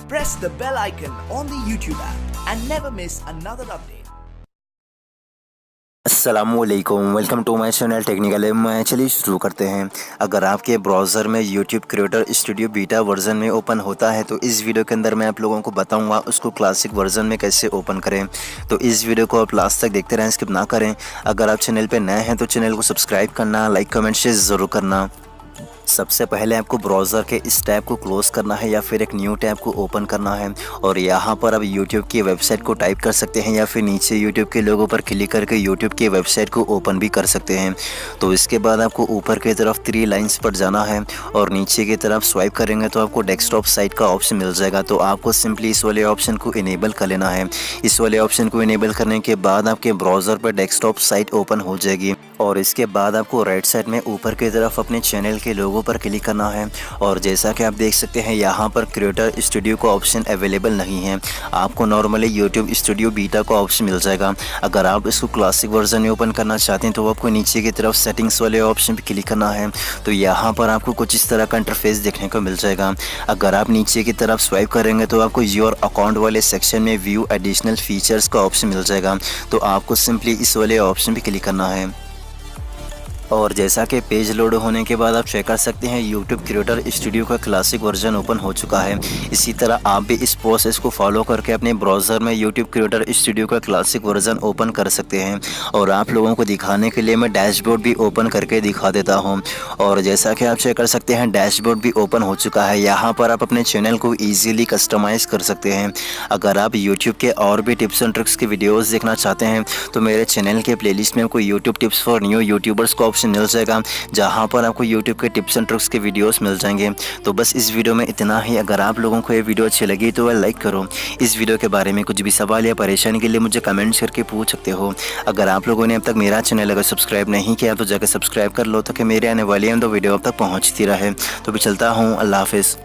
Press the bell icon on the YouTube app and never miss another update. अस्सलामुअलैकुम, welcome to my channel technical. मैं चलिए शुरू करते हैं। अगर आपके ब्राउज़र में YouTube creator studio beta version में ओपन होता है तो इस वीडियो के अंदर मैं आप लोगों को बताऊंगा उसको क्लासिक वर्जन में कैसे ओपन करें। तो इस वीडियो को आप लास्ट तक देखते रहें, स्किप ना करें। अगर आप चैनल पर नए हैं तो चैनल को सब्सक्राइब करना, लाइक कमेंट शेयर ज़रूर करना। सबसे पहले आपको ब्राउज़र के इस टैब को क्लोज़ करना है या फिर एक न्यू टैब को ओपन करना है और यहाँ पर आप YouTube की वेबसाइट को टाइप कर सकते हैं या फिर नीचे YouTube के लोगो पर क्लिक करके YouTube की वेबसाइट को ओपन भी कर सकते हैं। तो इसके बाद आपको ऊपर की तरफ 3 लाइंस पर जाना है और नीचे की तरफ स्वाइप करेंगे तो आपको डेस्कटॉप साइट का ऑप्शन मिल जाएगा। तो आपको सिंपली इस वाले ऑप्शन को इनेबल कर लेना है। इस वाले ऑप्शन को इनेबल करने के बाद आपके ब्राउज़र पर डेस्कटॉप साइट ओपन हो जाएगी और इसके बाद आपको राइट साइड में ऊपर की तरफ अपने चैनल के लोगो पर क्लिक करना है और जैसा कि आप देख सकते हैं यहाँ पर क्रिएटर स्टूडियो का ऑप्शन अवेलेबल नहीं है। आपको नॉर्मली YouTube स्टूडियो बीटा का ऑप्शन मिल जाएगा। अगर आप इसको क्लासिक वर्जन में ओपन करना चाहते हैं तो आपको नीचे की तरफ सेटिंग्स वाले ऑप्शन पर क्लिक करना है। तो यहाँ पर आपको कुछ इस तरह का इंटरफेस देखने को मिल जाएगा। अगर आप नीचे की तरफ स्वाइप करेंगे तो आपको योर अकाउंट वाले सेक्शन में व्यू एडिशनल फीचर्स का ऑप्शन मिल जाएगा। तो आपको सिंपली इस वाले ऑप्शन पर क्लिक करना है और जैसा कि पेज लोड होने के बाद आप चेक कर सकते हैं YouTube क्रिएटर स्टूडियो का क्लासिक वर्जन ओपन हो चुका है। इसी तरह आप भी इस प्रोसेस को फॉलो करके अपने ब्राउज़र में YouTube क्रिएटर स्टूडियो का क्लासिक वर्जन ओपन कर सकते हैं। और आप लोगों को दिखाने के लिए मैं डैशबोर्ड भी ओपन करके दिखा देता हूं। और जैसा कि आप चेक कर सकते हैं डैशबोर्ड भी ओपन हो चुका है। यहाँ पर आप अपने चैनल को ईजिली कस्टमाइज़ कर सकते हैं। अगर आप YouTube के और भी टिप्स एंड ट्रिक्स की वीडियोज़ देखना चाहते हैं तो मेरे चैनल के प्लेलिस्ट में आपको YouTube tips for new YouTubers का ऑप्शन मिल जाएगा, जहां पर आपको YouTube के टिप्स एंड ट्रिक्स के वीडियोस मिल जाएंगे। तो बस इस वीडियो में इतना ही। अगर आप लोगों को ये वीडियो अच्छी लगी तो वह लाइक करो। इस वीडियो के बारे में कुछ भी सवाल या परेशानी के लिए मुझे कमेंट्स करके पूछ सकते हो। अगर आप लोगों ने अब तक मेरा चैनल अगर सब्सक्राइब नहीं किया तो जाकर सब्सक्राइब कर लो ताकि मेरे आने वाली वीडियो अब तक पहुँचती रहे। तो भी चलता हूँ, अल्लाह हाफिज़।